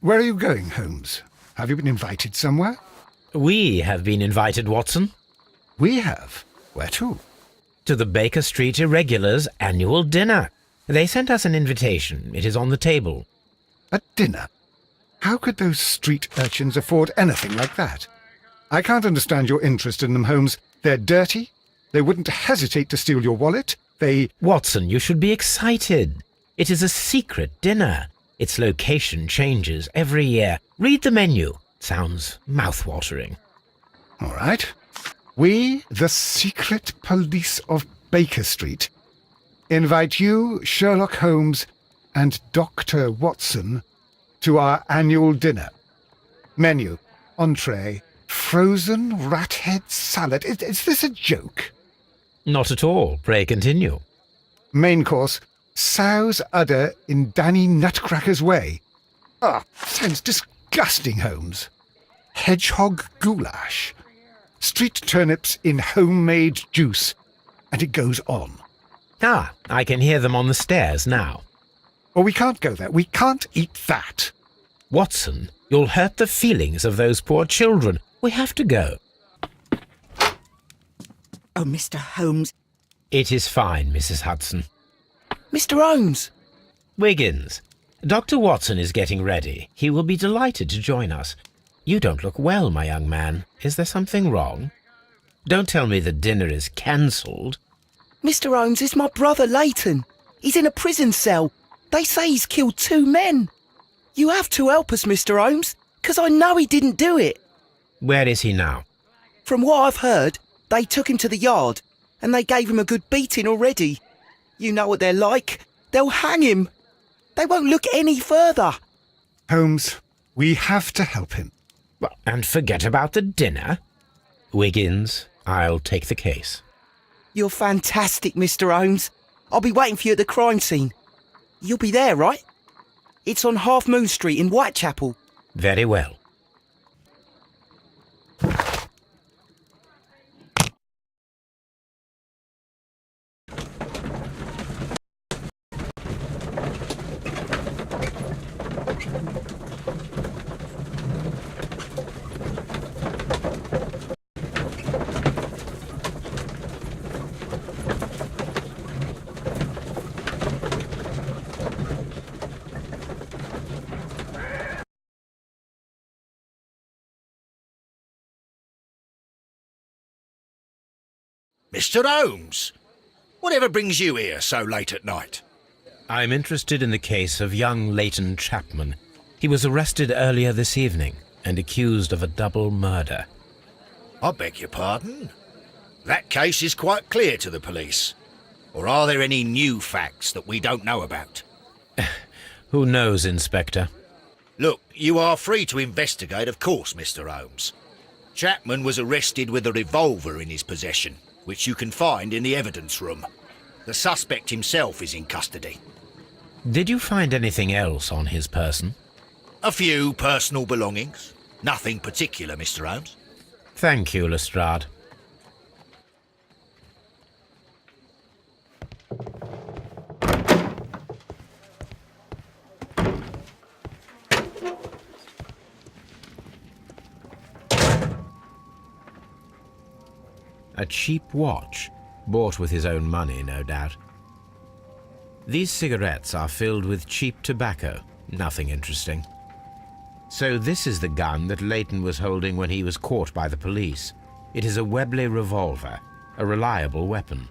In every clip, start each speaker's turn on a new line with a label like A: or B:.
A: Where are you going, Holmes? Have you been invited somewhere?
B: We have been invited, Watson.
A: We have. Where to?
B: To the Baker Street Irregulars' annual dinner. They sent us an invitation. It is on the table.
A: A dinner? How could those street urchins afford anything like that? I can't understand your interest in them, Holmes. They're dirty. They wouldn't hesitate to steal your wallet.
B: Watson, you should be excited. It is a secret dinner. Its location changes every year. Read the menu. Sounds mouth-watering.
A: All right. We, the secret police of Baker Street, invite you, Sherlock Holmes, and Dr. Watson to our annual dinner. Menu, entree, frozen rat head salad. Is this a joke?
B: Not at all. Pray continue.
A: Main course, sow's udder in Danny Nutcracker's way. Sounds disgusting, Holmes. Hedgehog goulash. Street turnips in homemade juice. And it goes on.
B: I can hear them on the stairs now.
A: Oh, we can't go there. We can't eat that.
B: Watson, you'll hurt the feelings of those poor children. We have to go.
C: Oh, Mr. Holmes.
B: It is fine, Mrs. Hudson.
C: Mr. Holmes!
B: Wiggins, Dr. Watson is getting ready. He will be delighted to join us. You don't look well, my young man. Is there something wrong? Don't tell me the dinner is cancelled.
C: Mr. Holmes, it's my brother Leighton. He's in a prison cell. They say he's killed 2 men. You have to help us, Mr. Holmes, 'cause I know he didn't do it.
B: Where is he now?
C: From what I've heard, they took him to the yard, and they gave him a good beating already. You know what they're like. They'll hang him. They won't look any further.
A: Holmes, we have to help him.
B: And forget about the dinner? Wiggins, I'll take the case.
C: You're fantastic, Mr. Holmes. I'll be waiting for you at the crime scene. You'll be there, right? It's on Half Moon Street in Whitechapel.
B: Very well.
D: Mr. Holmes, whatever brings you here so late at night?
B: I'm interested in the case of young Leighton Chapman. He was arrested earlier this evening and accused of a double murder.
D: I beg your pardon? That case is quite clear to the police. Or are there any new facts that we don't know about?
B: Who knows, Inspector?
D: Look, you are free to investigate, of course, Mr. Holmes. Chapman was arrested with a revolver in his possession, which you can find in the evidence room. The suspect himself is in custody.
B: Did you find anything else on his person?
D: A few personal belongings. Nothing particular, Mr. Holmes.
B: Thank you, Lestrade. A cheap watch, bought with his own money, no doubt. These cigarettes are filled with cheap tobacco, nothing interesting. So this is the gun that Leighton was holding when he was caught by the police. It is a Webley revolver, a reliable weapon.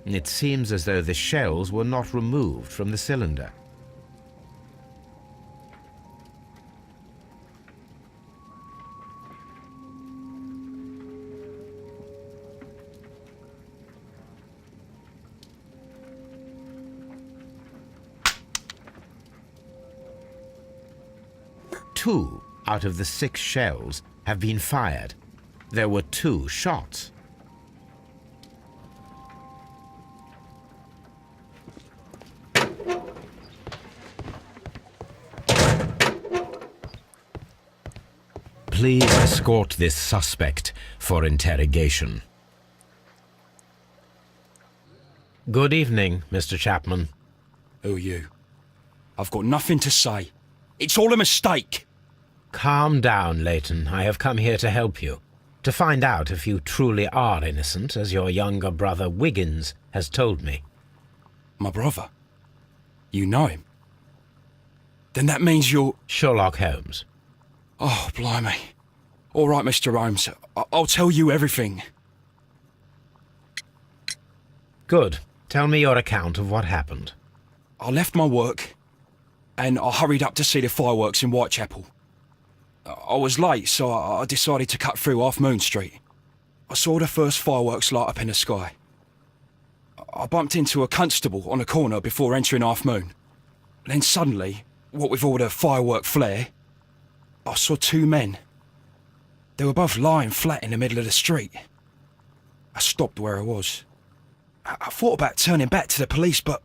B: It seems as though the shells were not removed from the cylinder. Two out of the 6 shells have been fired. There were 2 shots. Please escort this suspect for interrogation. Good evening, Mr. Chapman.
D: Who are you?
E: I've got nothing to say. It's all a mistake.
B: Calm down, Leighton. I have come here to help you. To find out if you truly are innocent, as your younger brother Wiggins has told me.
E: My brother? You know him? Then that means you're...
B: Sherlock Holmes.
E: Oh, blimey. All right, Mr. Holmes. I'll tell you everything.
B: Good. Tell me your account of what happened.
E: I left my work and I hurried up to see the fireworks in Whitechapel. I was late, so I decided to cut through Half Moon Street. I saw the first fireworks light up in the sky. I bumped into a constable on a corner before entering Half Moon. Then suddenly, what with all the firework flare, I saw two men. They were both lying flat in the middle of the street. I stopped where I was. I thought about turning back to the police, but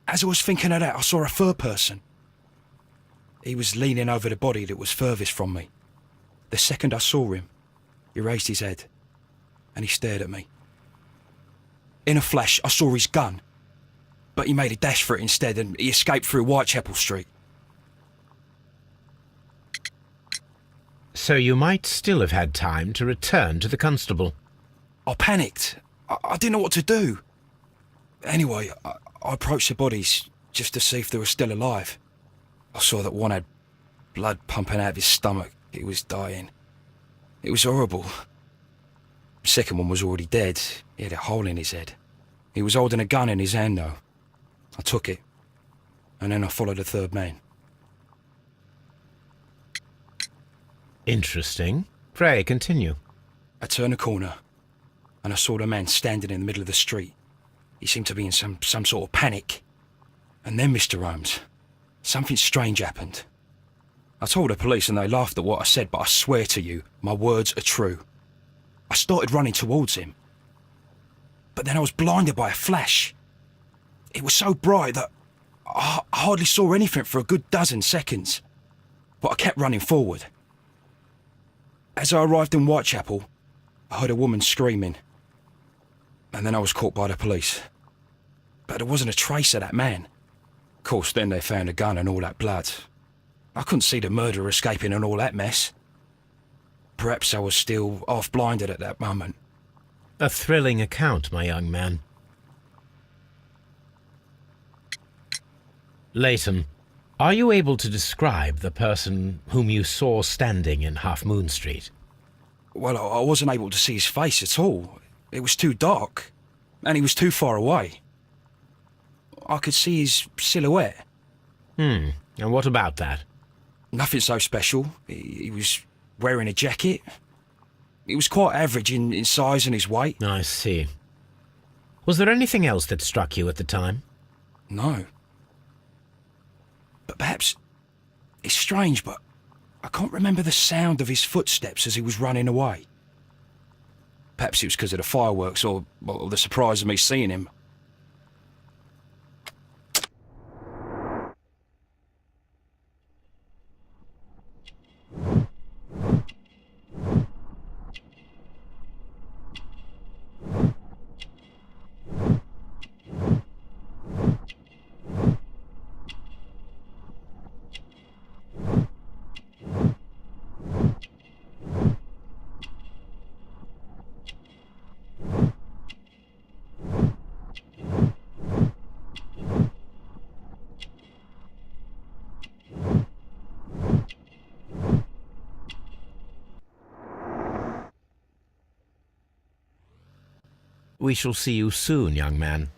E: as I was thinking of that, I saw a third person. He was leaning over the body that was furthest from me. The second I saw him, he raised his head and he stared at me. In a flash, I saw his gun, but he made a dash for it instead and he escaped through Whitechapel Street.
B: So you might still have had time to return to the constable.
E: I panicked. I didn't know what to do. Anyway, I approached the bodies just to see if they were still alive. I saw that one had blood pumping out of his stomach. He was dying. It was horrible. The second one was already dead. He had a hole in his head. He was holding a gun in his hand though. I took it, and then I followed the third man.
B: Interesting. Pray, continue.
E: I turned a corner, and I saw the man standing in the middle of the street. He seemed to be in some sort of panic. And then, Mr. Holmes, something strange happened. I told the police and they laughed at what I said, but I swear to you, my words are true. I started running towards him. But then I was blinded by a flash. It was so bright that I hardly saw anything for a good dozen seconds. But I kept running forward. As I arrived in Whitechapel, I heard a woman screaming. And then I was caught by the police. But there wasn't a trace of that man. Of course, then they found a gun and all that blood. I couldn't see the murderer escaping and all that mess. Perhaps I was still half-blinded at that moment.
B: A thrilling account, my young man. Leighton, are you able to describe the person whom you saw standing in Half Moon Street?
E: Well, I wasn't able to see his face at all. It was too dark, and he was too far away. I could see his silhouette.
B: And what about that?
E: Nothing so special. He was wearing a jacket. He was quite average in size and his weight.
B: I see. Was there anything else that struck you at the time?
E: No. But perhaps it's strange, but I can't remember the sound of his footsteps as he was running away. Perhaps it was because of the fireworks or the surprise of me seeing him.
B: We shall see you soon, young man.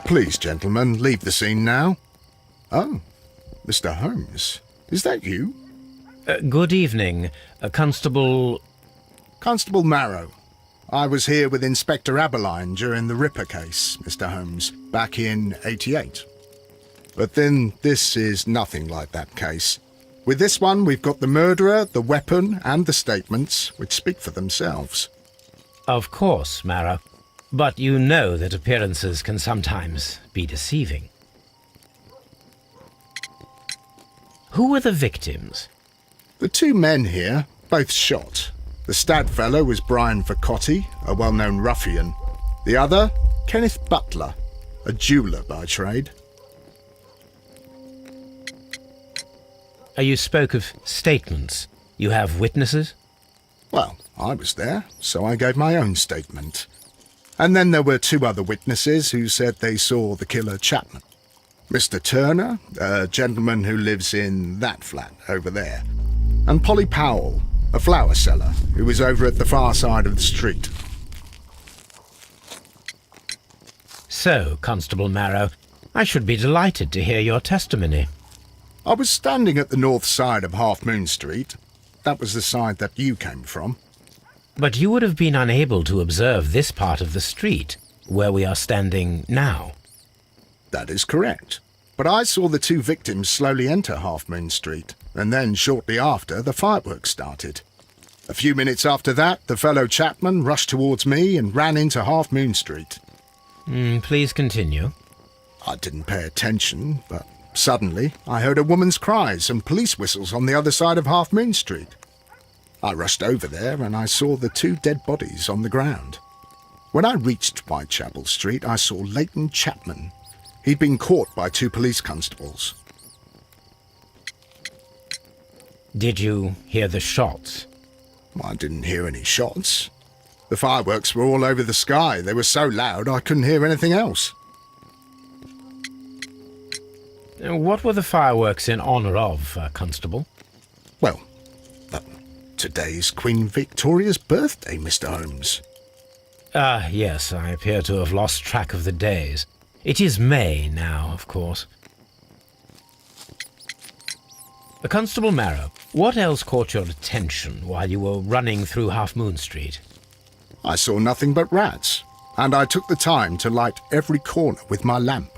F: Please, gentlemen, leave the scene now. Oh, Mr. Holmes, is that you?
B: Good evening, Constable...
F: Constable Marrow. I was here with Inspector Aberline during the Ripper case, Mr. Holmes, back in '88. But then this is nothing like that case. With this one, we've got the murderer, the weapon, and the statements, which speak for themselves.
B: Of course, Marrow. But you know that appearances can sometimes be deceiving. Who were the victims?
F: The two men here, both shot. The stud fellow was Brian Vercotti, a well-known ruffian. The other, Kenneth Butler, a jeweller by trade.
B: You spoke of statements. You have witnesses?
F: Well, I was there, so I gave my own statement. And then there were two other witnesses who said they saw the killer Chapman. Mr. Turner, a gentleman who lives in that flat over there, and Polly Powell, a flower seller, who was over at the far side of the street.
B: So, Constable Marrow, I should be delighted to hear your testimony.
F: I was standing at the north side of Half Moon Street. That was the side that you came from.
B: But you would have been unable to observe this part of the street, where we are standing now.
F: That is correct. But I saw the two victims slowly enter Half Moon Street, and then shortly after, the fireworks started. A few minutes after that, the fellow Chapman rushed towards me and ran into Half Moon Street.
B: Please continue.
F: I didn't pay attention, but suddenly I heard a woman's cries and police whistles on the other side of Half Moon Street. I rushed over there and I saw the two dead bodies on the ground. When I reached Whitechapel Street, I saw Leighton Chapman. He'd been caught by two police constables.
B: Did you hear the shots?
F: I didn't hear any shots. The fireworks were all over the sky. They were so loud I couldn't hear anything else.
B: What were the fireworks in honour of, Constable?
F: Well, today's Queen Victoria's birthday, Mr. Holmes.
B: Yes, I appear to have lost track of the days. It is May now, of course. Constable Marrow, what else caught your attention while you were running through Half Moon Street?
F: I saw nothing but rats, and I took the time to light every corner with my lamp.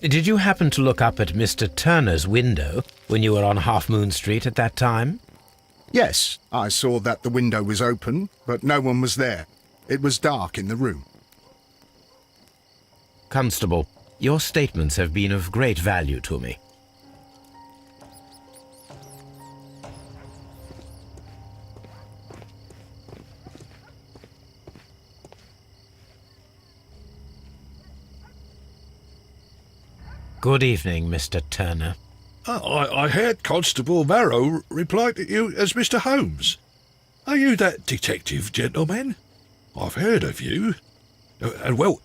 B: Did you happen to look up at Mr. Turner's window when you were on Half Moon Street at that time?
F: Yes, I saw that the window was open, but no one was there. It was dark in the room.
B: Constable, your statements have been of great value to me. Good evening, Mr. Turner.
G: I heard Constable Marrow reply to you as Mr. Holmes. Are you that detective gentleman? I've heard of you. And well,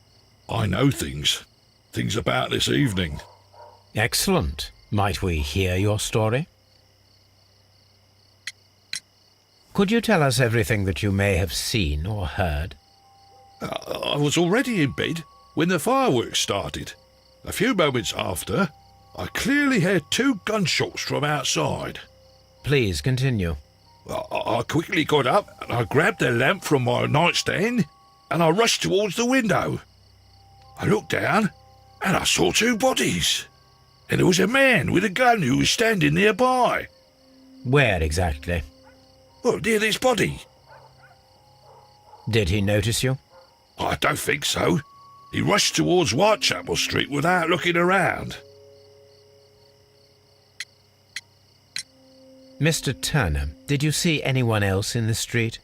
G: I know things about this evening.
B: Excellent. Might we hear your story? Could you tell us everything that you may have seen or heard?
G: I was already in bed when the fireworks started. A few moments after, I clearly heard two gunshots from outside.
B: Please continue.
G: I quickly got up and I grabbed the lamp from my nightstand and I rushed towards the window. I looked down and I saw two bodies. And there was a man with a gun who was standing nearby.
B: Where exactly?
G: Well, near this body.
B: Did he notice you?
G: I don't think so. He rushed towards Whitechapel Street without looking around.
B: Mr. Turner, did you see anyone else in the street?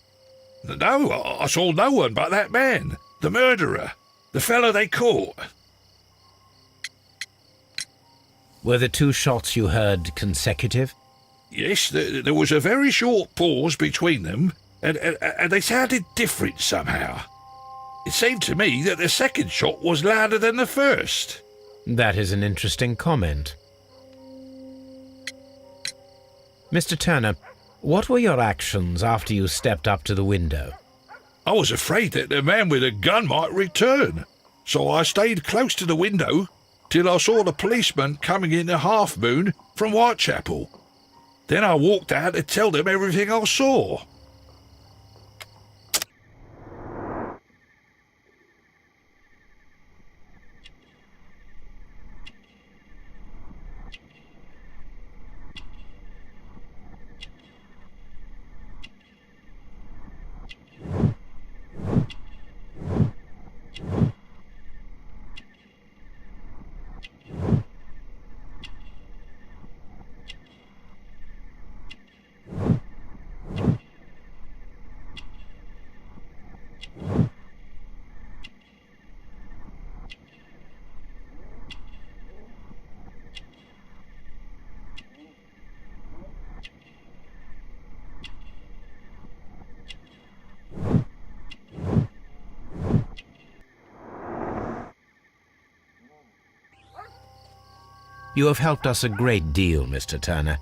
G: No, I saw no one but that man, the murderer, the fellow they caught.
B: Were the two shots you heard consecutive?
G: Yes, there was a very short pause between them, and they sounded different somehow. It seemed to me that the second shot was louder than the first.
B: That is an interesting comment. Mr. Turner, what were your actions after you stepped up to the window?
G: I was afraid that the man with the gun might return, so I stayed close to the window till I saw the policeman coming in the Half Moon from Whitechapel. Then I walked out to tell them everything I saw.
B: You have helped us a great deal, Mr. Turner.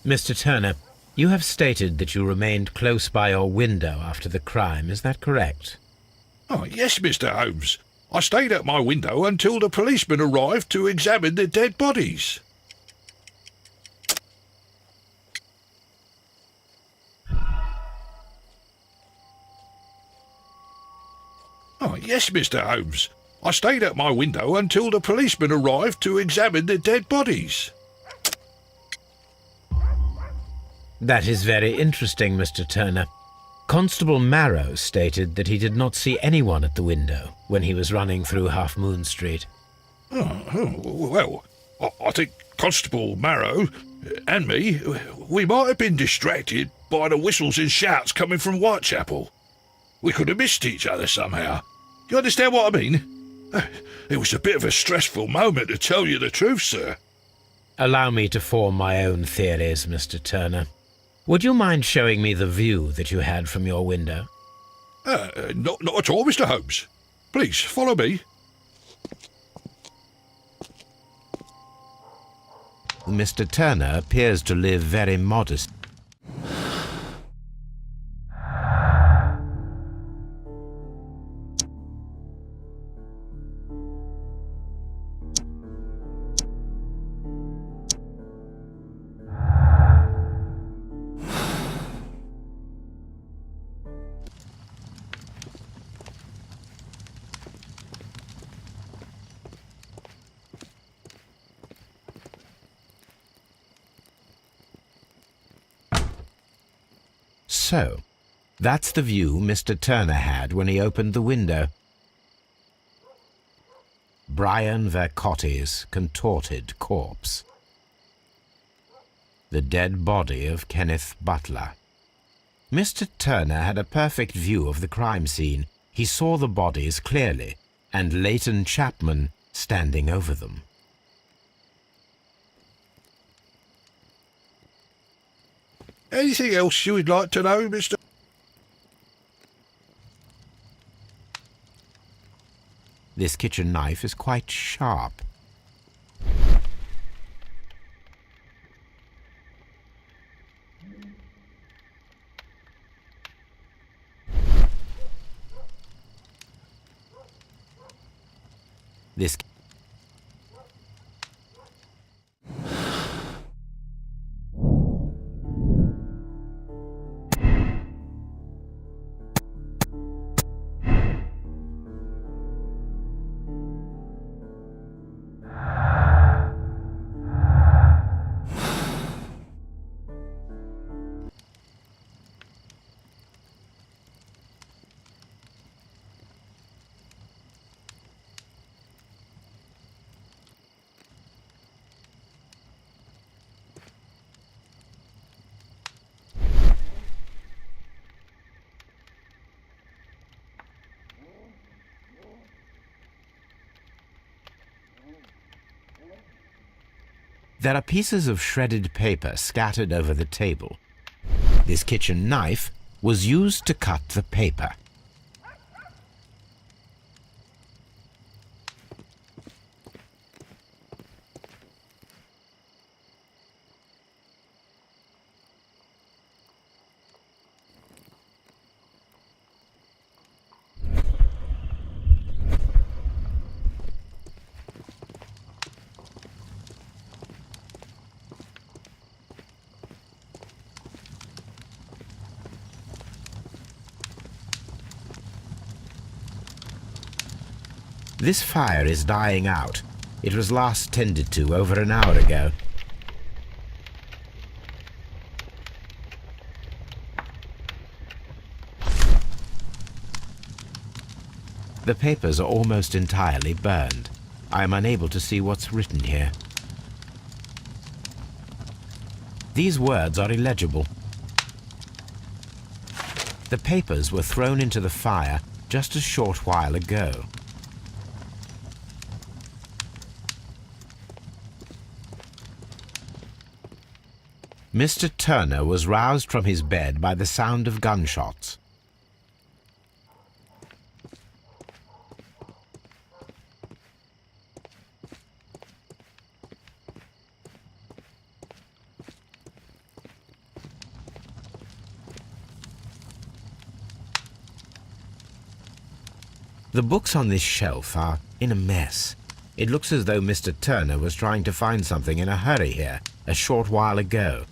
B: Mr. Turner, you have stated that you remained close by your window after the crime, is that correct?
G: Oh, yes, Mr. Holmes. I stayed at my window until the policeman arrived to examine the dead bodies. Oh, yes, Mr. Holmes. I stayed at my window until the policeman arrived to examine the dead bodies.
B: That is very interesting, Mr. Turner. Constable Marrow stated that he did not see anyone at the window when he was running through Half Moon Street.
G: Well, I think Constable Marrow and me, we might have been distracted by the whistles and shouts coming from Whitechapel. We could have missed each other somehow. You understand what I mean? It was a bit of a stressful moment, to tell you the truth, sir.
B: Allow me to form my own theories, Mr. Turner. Would you mind showing me the view that you had from your window?
G: Not at all, Mr. Holmes. Please, follow me.
B: Mr. Turner appears to live very modest. So, that's the view Mr. Turner had when he opened the window. Brian Vercotti's contorted corpse. The dead body of Kenneth Butler. Mr. Turner had a perfect view of the crime scene. He saw the bodies clearly, and Leighton Chapman standing over them.
G: Anything else you would like to know, Mr.
B: This kitchen knife is quite sharp. This There are pieces of shredded paper scattered over the table. This kitchen knife was used to cut the paper. This fire is dying out. It was last tended to over an hour ago. The papers are almost entirely burned. I am unable to see what's written here. These words are illegible. The papers were thrown into the fire just a short while ago. Mr. Turner was roused from his bed by the sound of gunshots. The books on this shelf are in a mess. It looks as though Mr. Turner was trying to find something in a hurry here a short while ago.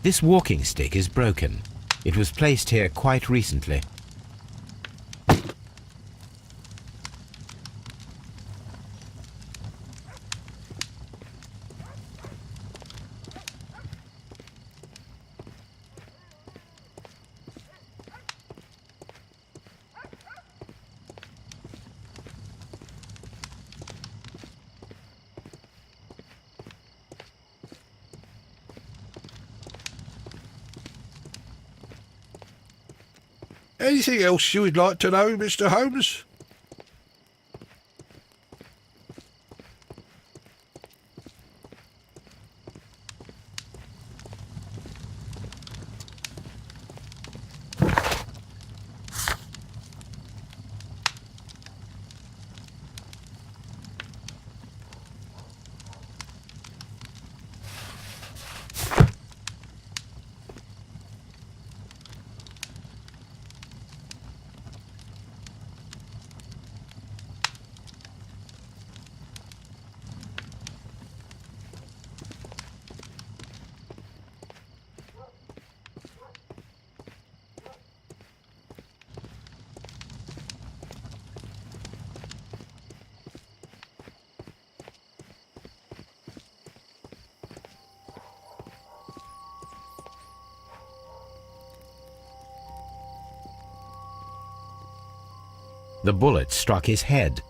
B: This walking stick is broken. It was placed here quite recently.
G: Anything else you would like to know, Mr. Holmes?
B: The bullet struck his head.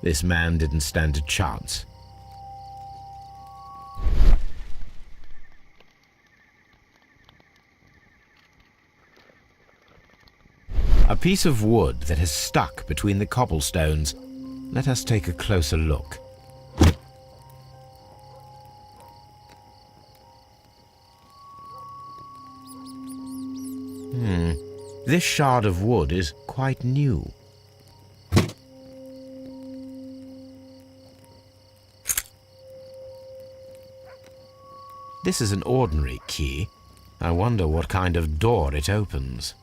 B: This man didn't stand a chance. A piece of wood that has stuck between the cobblestones. Let us take a closer look. This shard of wood is quite new. This is an ordinary key. I wonder what kind of door it opens.